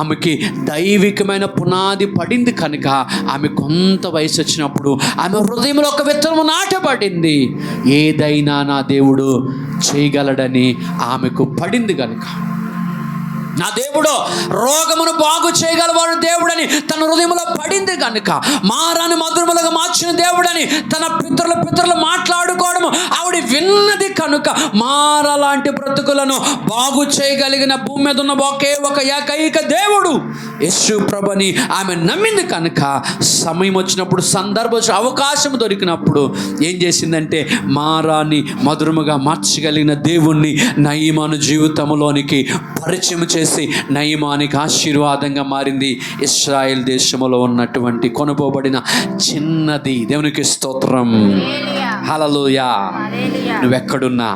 ఆమెకి దైవికమైన పునాది పడింది కనుక ఆమె కొంత వయసు వచ్చినప్పుడు ఆమె హృదయంలో ఒక విత్తనము నాటబడింది. ఏదైనా నా దేవుడు చేయగలడని ఆమెకు పడింది కనుక నా దేవుడు రోగమును బాగు చేయగలవాడు దేవుడని తన హృదయంలో పడింది కనుక, మారాన్ని మధురములుగా మార్చిన దేవుడని తన పితరులు మాట్లాడుకోవడము ఆవిడ విన్నది కనుక, మారా లాంటి బ్రతుకులను బాగు చేయగలిగిన భూమి మీద ఉన్న ఒకే ఒక ఏకైక దేవుడు యేసు ప్రభుని ఆమె నమ్మింది కనుక, సమయం వచ్చినప్పుడు, సందర్భం అవకాశం దొరికినప్పుడు ఏం చేసిందంటే మారాన్ని మధురముగా మార్చగలిగిన దేవుణ్ణి నయమాను జీవితంలోనికి పరిచయం చేసి నయమానికి ఆశీర్వాదంగా మారింది. ఇశ్రాయేల్ దేశంలో ఉన్నటువంటి కొనుపోబడిన చిన్నది. దేవునికి స్తోత్రం. హల్లెలూయా. నువ్వెక్కడున్నా,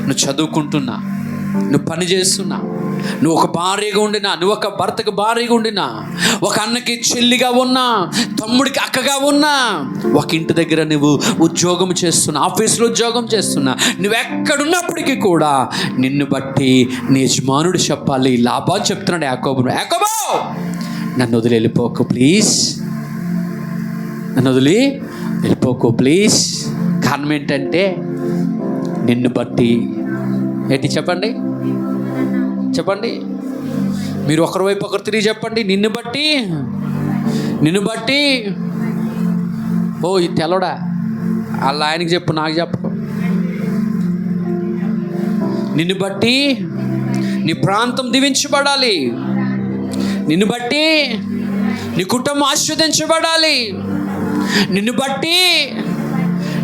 నువ్వు చదువుకుంటున్నా, నువ్వు పని చేస్తున్నా, నువ్వు ఒక భార్యగా ఉండినా, నువ్వు ఒక భర్తకు భార్యగా ఉండినా, ఒక అన్నకి చెల్లిగా ఉన్నా, తమ్ముడికి అక్కగా ఉన్నా, ఒక ఇంటి దగ్గర నువ్వు ఉద్యోగం చేస్తున్నా, ఆఫీసులో ఉద్యోగం చేస్తున్నా, నువ్వు ఎక్కడున్నప్పటికీ కూడా నిన్ను బట్టి నీ యజమానుడు చెప్పాలి. లాభాలు చెప్తున్నాడు యాకోబు, యాకోబు నన్ను వదిలి వెళ్ళిపోకు ప్లీజ్, నన్ను వదిలి వెళ్ళిపోకు ప్లీజ్. కారణం ఏంటంటే నిన్ను బట్టి ఏంటి చెప్పండి, చెప్పండి, మీరు ఒకరి వైపు ఒకరు తిరిగి చెప్పండి. నిన్ను బట్టి ఓ ఈ తెల్లడా వాళ్ళ ఆయనకి చెప్పు, నాకు చెప్పు. నిన్ను బట్టి నీ ప్రాంతం దీవించబడాలి, నిన్ను బట్టి నీ కుటుంబం ఆస్వాదించబడాలి, నిన్ను బట్టి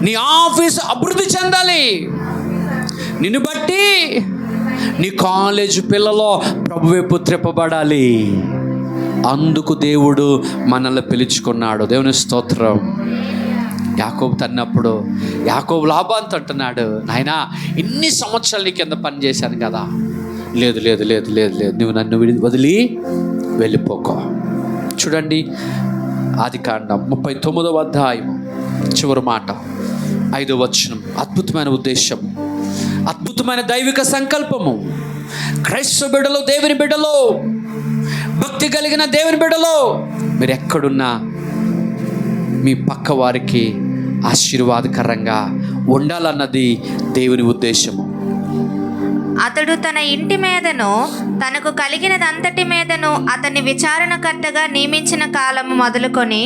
నీ ఆఫీస్ అభివృద్ధి చెందాలి, నిన్ను బట్టి నీ కాలేజ్ పిల్లలో ప్రభువైపు త్రిప్పబడాలి. అందుకు దేవుడు మనల్ని పిలుచుకున్నాడు. దేవుని స్తోత్రం. యాకోబు తన్నప్పుడు యాకోబు లాభాంతో అంటున్నాడు, నాయనా ఇన్ని సంవత్సరాలు నీ కింద పని చేశాను కదా, లేదు లేదు లేదు లేదు లేదు నువ్వు నన్ను వదిలి వెళ్ళిపోకో. చూడండి ఆదికాండం 39వ అధ్యాయం చివరి మాట 5వ వచనం. అద్భుతమైన ఉద్దేశం, అద్భుతమైన దైవిక సంకల్పము. క్రైస్తవ బిడ్డలో, దేవుని బిడ్డలో, భక్తి కలిగిన దేవుని బిడ్డలో, మీరు ఎక్కడున్నా మీ పక్క వారికి ఆశీర్వాదకరంగా ఉండాలన్నది దేవుని ఉద్దేశము. అతడు తన ఇంటి మీదను తనకు కలిగినదంతటి మీదను అతన్ని విచారణకర్తగా నియమించిన కాలము మొదలుకొని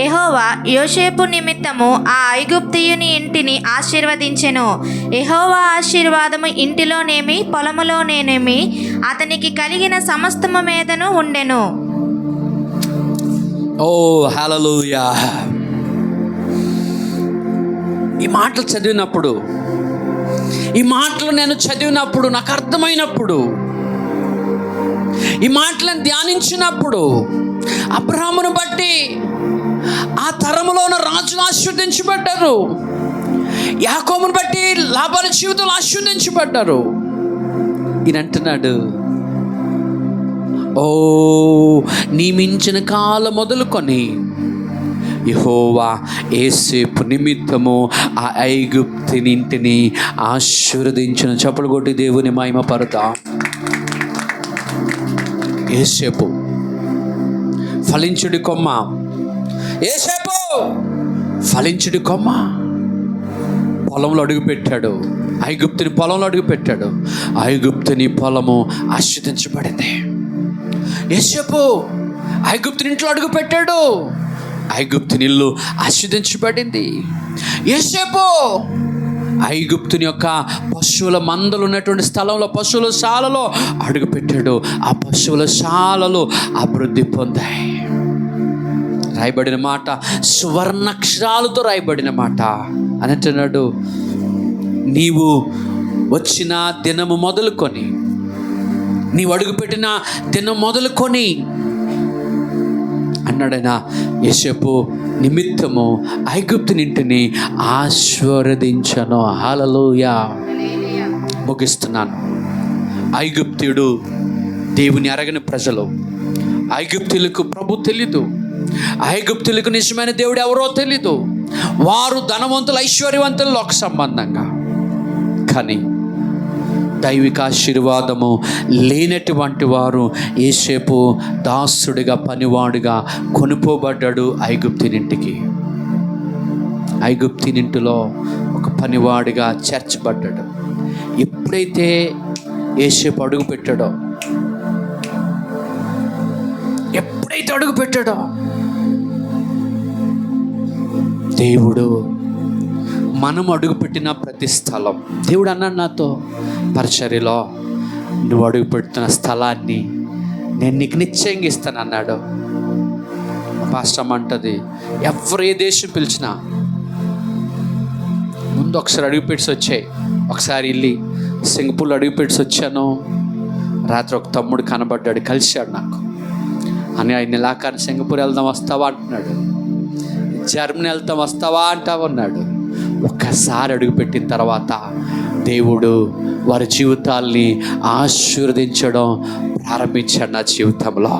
యెహోవా యోసేపు నిమిత్తము ఆ ఐగుప్తీయుని ఇంటిని ఆశీర్వదించెను. యెహోవా ఆశీర్వాదము ఇంటిలోనేమి పొలములోనేమి అతనికి కలిగిన సమస్తము మీదను ఉండెను. ఓ హల్లెలూయా. ఈ మాటలు చదివినప్పుడు, ఈ మాటలు నేను చదివినప్పుడు, నాకు అర్థమైనప్పుడు, ఈ మాటలను ధ్యానించినప్పుడు, అబ్రహామును బట్టి ఆ తరములో ఉన్న రాజులు ఆశీర్వదించబడ్డారు, యాకోబును బట్టి లాభాల జీవితంలో ఆశీర్వదించబడ్డారు. ఈయన అంటున్నాడు, ఓ నియమించిన కాలం మొదలుకొని యెహోవా యోసేపు నిమిత్తము ఆ ఐగుప్తుని ఇంటిని ఆశీర్వదించిన. చప్పలు కొట్టి దేవుని మహిమపడతాం. యోసేపు ఫలించుడి కొమ్మ, యోసేపు ఫలించుడి కొమ్మ. పొలంలో అడుగుపెట్టాడు, ఐగుప్తుని పొలంలో అడుగుపెట్టాడు, ఐగుప్తుని పొలము ఆశీర్వదించబడింది. యోసేపు ఐగుప్తుని ఇంట్లో అడుగుపెట్టాడు, ఐగుప్తుని ఇల్లు ఆశీర్వదించబడింది. యోసేపు ఐగుప్తుని యొక్క పశువుల మందలు ఉన్నటువంటి స్థలంలో, పశువుల శాలలో అడుగుపెట్టాడు, ఆ పశువుల శాలలు అభివృద్ధి పొందాయి. రాయబడిన మాట సువర్ణాక్షరాలతో రాయబడిన మాట అని అంటున్నాడు, నీవు వచ్చిన దినము మొదలుకొని, నీవు అడుగుపెట్టిన దినం మొదలుకొని అన్నాడైనా యోసేపు నిమిత్తము ఐగుప్తుని ఇంటిని ఆశీర్వదించను. హల్లెలూయా. ముగిస్తున్నాను. ఐగుప్తుడు దేవుని అరగని ప్రజలు, ఐగుప్తులకు ప్రభు తెలీదు, ఐగుప్తులకు నిజమైన దేవుడు ఎవరో తెలీదు. వారు ధనవంతులు, ఐశ్వర్యవంతులు లోక సంబంధంగా, కానీ దైవిక ఆశీర్వాదము లేనటువంటి వారు యోసేపు దాసుడిగా, పనివాడుగా కొనుపోబడ్డాడు ఐగుప్తునింటికి. ఐగుప్తునింటిలో ఒక పనివాడిగా చేర్చబడ్డాడు. ఎప్పుడైతే యోసేపు అడుగు పెట్టాడో ఎక్కడైతే అడుగు పెట్టాడో దేవుడు మనం అడుగుపెట్టిన ప్రతి స్థలం, దేవుడు అన్నాడు నాతో, పరిచర్యలో నువ్వు అడుగు పెడుతున్న స్థలాన్ని నేను నీకు నిశ్చయంగా ఇస్తాను అన్నాడు. పాస్టమ్ అంటది, ఎవరు ఏ దేశం పిలిచినా ముందు ఒకసారి అడుగుపెట్టి వచ్చాయి. ఒకసారి వెళ్ళి సింగపూర్లో అడుగుపెట్టి వచ్చాను. రాత్రి ఒక తమ్ముడు కనబడ్డాడు, కలిశాడు నాకు. అని ఆయన నెలాఖరు సింగపూర్ వెళ్దాం వస్తావా అంటున్నాడు, జర్మనీ వెళ్తాం వస్తావా అంటావన్నాడు. ఒక్కసారి అడుగుపెట్టిన తర్వాత దేవుడు వారి జీవితాల్ని ఆశీర్వదించడం ప్రారంభించాడు. నా జీవితంలో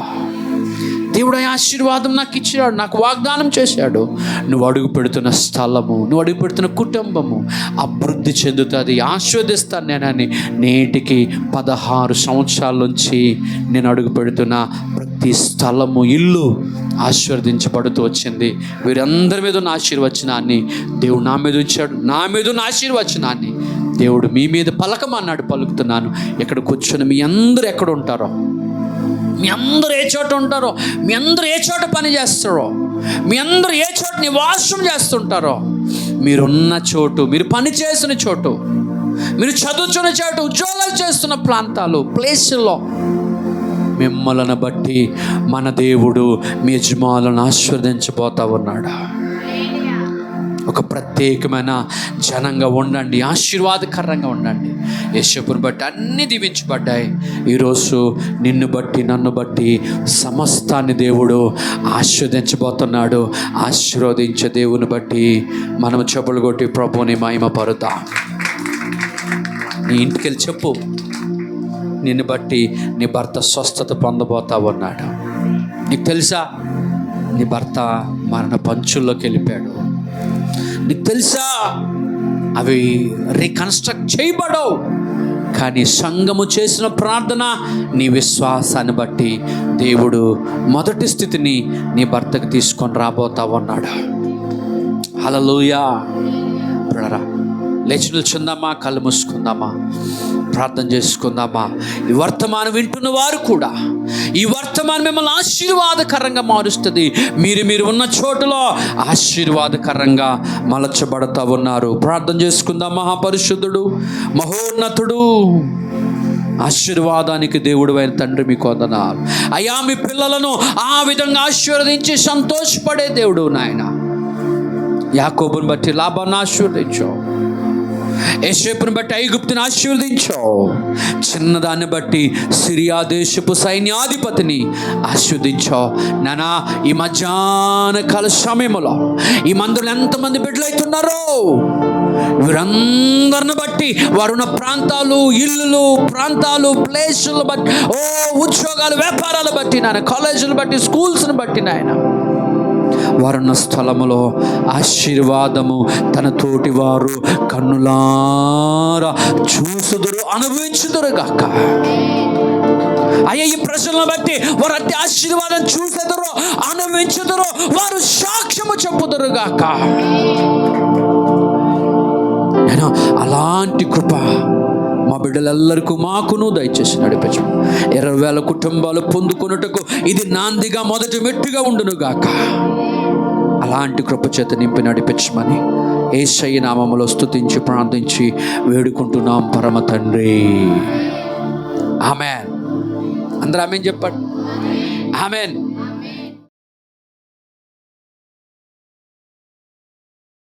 దేవుడు ఆశీర్వాదం నాకు ఇచ్చాడు, నాకు వాగ్దానం చేశాడు. నువ్వు అడుగు పెడుతున్న స్థలము, నువ్వు అడుగు పెడుతున్న కుటుంబము అభివృద్ధి చెందుతుంది, ఆశీర్వదిస్తాను నేనని. నేటికి 16 సంవత్సరాల నుంచి నేను అడుగు పెడుతున్న ప్రతి స్థలము, ఇల్లు ఆశీర్వదించబడుతూ వచ్చింది. వీరందరి మీద ఉన్న ఆశీర్వచనాన్ని దేవుడు నా మీద ఉంచాడు. నా మీద ఉన్న ఆశీర్వచనాన్ని దేవుడు మీ మీద పలకమన్నాడు, పలుకుతున్నాను. ఇక్కడ కూర్చొని మీ అందరూ ఎక్కడ ఉంటారో, మీ అందరూ ఏ చోట ఉంటారో, మీ అందరూ ఏ చోట పని చేస్తారో, మీ అందరూ ఏ చోట నివాసం చేస్తుంటారో, మీరున్న చోటు, మీరు పని చేసిన చోటు, మీరు చదువుతున్న చోటు, ఉద్యోగాలు చేస్తున్న ప్రాంతాలు, ప్లేసుల్లో మిమ్మల్ని బట్టి మన దేవుడు మీ యజమానులను ఆశీర్వదించబోతా ఉన్నాడు. ఒక ప్రత్యేకమైన జనంగా ఉండండి, ఆశీర్వాదకరంగా ఉండండి. యేసుని బట్టి అన్నీ దీవించబడ్డాయి. ఈరోజు నిన్ను బట్టి, నన్ను బట్టి సమస్తాన్ని దేవుడు ఆశీర్వదించబోతున్నాడు. ఆశీర్వదించే దేవుని బట్టి మనం చెప్పులు కొట్టి ప్రభువుని మహిమపరుద్దాం. నీ ఇంటికి వెళ్ళి చెప్పు, నిన్ను బట్టి నీ భర్త స్వస్థత పొందబోతా ఉన్నాడు. నీకు తెలుసా, నీ భర్త మరణ పంచుల్లోకి వెళ్ళిపోయాడు. నీకు తెలుసా, అవి రీకన్స్ట్రక్ట్ చేయబడవు. కానీ సంఘము చేసిన ప్రార్థన, నీ విశ్వాసాన్ని బట్టి దేవుడు మొదటి స్థితిని నీ భర్తకు తీసుకొని రాబోతా ఉన్నాడు. హల్లెలూయా. బ్రదరా, లేచి నిల్చుందామా, కళ్ళు మూసుకుందామా, ప్రార్థన చేసుకుందామా. ఈ వర్తమానం వింటున్న వారు కూడా, ఈ వర్తమానం మిమ్మల్ని ఆశీర్వాదకరంగా మారుస్తుంది. మీరు ఉన్న చోటులో ఆశీర్వాదకరంగా మలచబడతా ఉన్నారు. ప్రార్థన చేసుకుందాం. మహాపరిశుద్ధుడు, మహోన్నతుడు, ఆశీర్వాదానికి దేవుడు అయిన తండ్రి, మీకు వందనాలు అయ్యా. మీ పిల్లలను ఆ విధంగా ఆశీర్వదించి సంతోషపడే దేవుడు నాయన. యాకోబుని బట్టి లాభాన్ని ఆశీర్వదించావు, యోసేపుని బట్టి ఐగుప్తుని ఆశీర్వదించావు, చిన్నదాన్ని బట్టి సిరియా దేశపు సైన్యాధిపతిని ఆశీర్వదించావు నానా. ఈ మధ్యాహ్న కాల సమయంలో ఈ మందిరంలో ఎంతమంది బిడ్డలైతున్నారో, వీరందరిని బట్టి వారున్న ప్రాంతాలు, ఇల్లులు, ప్రాంతాలు, ప్లేసులు బట్టి, ఉద్యోగాలు, వ్యాపారాలు బట్టి నాయన, కాలేజీలు బట్టి, స్కూల్స్ని బట్టి నాయన, వారున్న స్థలములో ఆశీర్వాదము తన తోటి వారు కన్నులారా చూసుదురు, అనుభవించుదురు గాక. అయ్యా, ఈ ప్రజలను బట్టి వారు అట్టి ఆశీర్వాదం చూసెదరు, అనుభవించుదురు, వారు సాక్ష్యము చెప్పుదురు గాక. నేను అలాంటి కృప మా బిడ్డలెల్లరికీ మాకును దయచేసి నడిపించు. 20,000 కుటుంబాలు పొందుకున్నట్టుకు ఇది నాందిగా మొదటి మెట్టుగా ఉండును గాక. అలాంటి కృప చేత నింపి నడిపించమని యేసయ్య నామములో స్తుతించి ప్రార్థించి వేడుకుంటున్నాం పరమ తండ్రి. ఆమెన్. అందరూ ఆమెన్ చెప్పండి. ఆమెన్.